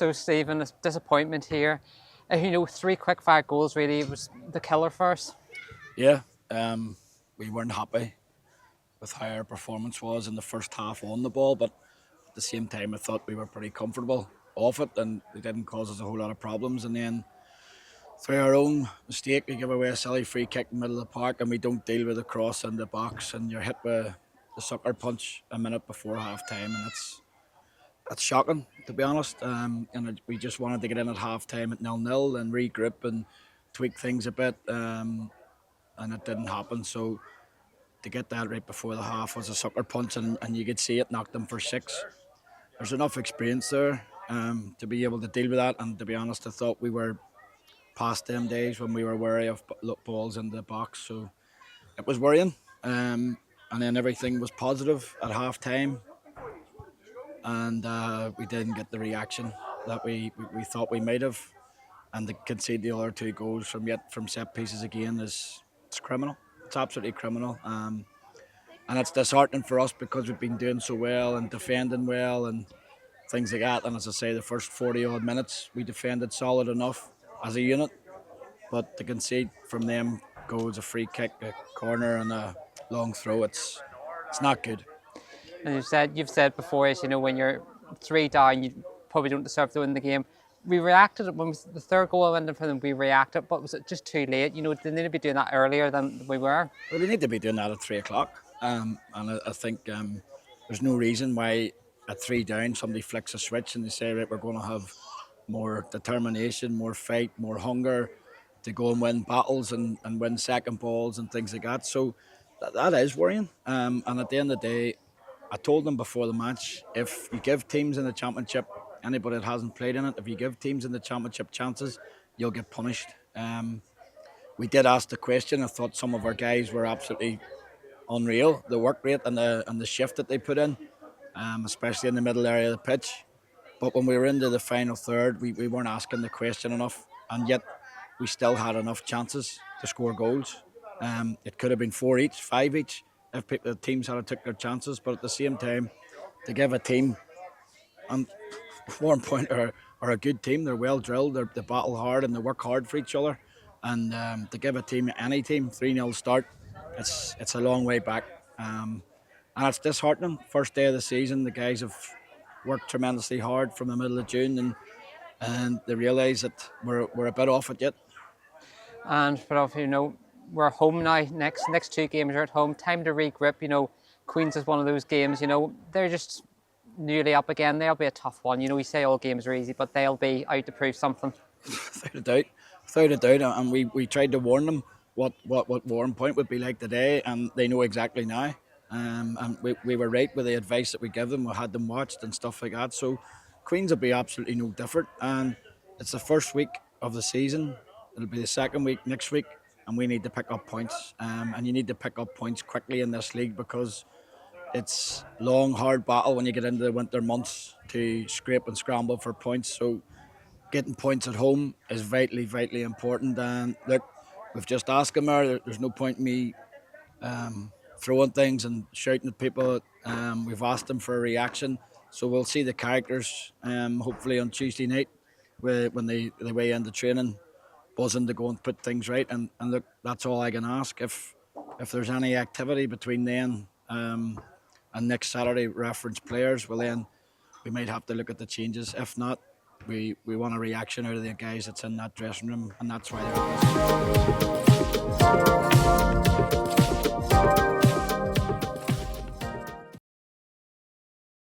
So, Stephen, a disappointment here. 3 quick-fire goals really was the killer for us. Yeah, we weren't happy with how our performance was in the first half on the ball, but at the same time I thought we were pretty comfortable off it and it didn't cause us a whole lot of problems. And then through our own mistake we give away a silly free kick in the middle of the park and we don't deal with the cross in the box and you're hit with the sucker punch a minute before half time, and that's shocking, to be honest. And we just wanted to get in at half time at 0-0 and regroup and tweak things a bit, and it didn't happen. So to get that right before the half was a sucker punch, and you could see it knocked them for 6. There's enough experience there to be able to deal with that, and to be honest, I thought we were past them days when we were wary of balls in the box, so it was worrying. And then everything was positive at half time, and we didn't get the reaction that we thought we might have, and to concede the other 2 goals from set pieces again it's criminal. It's absolutely criminal, and it's disheartening for us because we've been doing so well and defending well and things like that. And as I say, the first 40 odd minutes we defended solid enough as a unit, but to concede from them goals, a free kick, a corner and a long throw, it's not good. And you've said before, when you're 3 down, you probably don't deserve to win the game. We reacted when the third goal went in for them. We reacted, but was it just too late? They need to be doing that earlier than we were. Well, they need to be doing that at 3 o'clock, and I think there's no reason why at 3 down somebody flicks a switch and they say, right, we're going to have more determination, more fight, more hunger to go and win battles and win second balls and things like that. So that is worrying. And at the end of the day, I told them before the match, if you give teams in the Championship, anybody that hasn't played in it, if you give teams in the Championship chances, you'll get punished. We did ask the question. I thought some of our guys were absolutely unreal, the work rate and the shift that they put in, especially in the middle area of the pitch. But when we were into the final third, we weren't asking the question enough, and yet we still had enough chances to score goals. It could have been 4 each, 5 each, if the teams had took their chances. But at the same time, to give a team, and Warrenpoint are a good team, they're well drilled, they battle hard and they work hard for each other. And to give a team, any team, 3-0 start, it's a long way back. And it's disheartening. First day of the season, the guys have worked tremendously hard from the middle of June, and they realise that we're a bit off it yet. And but we're home now. Next 2 games are at home. Time to regroup. Queens is one of those games. They're just newly up again. They'll be a tough one. We say all games are easy, but they'll be out to prove something. Without a doubt. And we tried to warn them what Warrenpoint would be like today, and they know exactly now. And we were right with the advice that we give them. We had them watched and stuff like that. So Queens will be absolutely no different. And it's the first week of the season. It'll be the second week next week, and we need to pick up points. And you need to pick up points quickly in this league because it's long, hard battle when you get into the winter months to scrape and scramble for points. So getting points at home is vitally, vitally important. And look, we've just asked them there's no point in me throwing things and shouting at people. We've asked them for a reaction. So we'll see the characters hopefully on Tuesday night when they weigh into training, buzzing to go and put things right. And look, that's all I can ask. If there's any activity between then and next Saturday reference players, well then we might have to look at the changes. If not, we want a reaction out of the guys that's in that dressing room, and that's why they're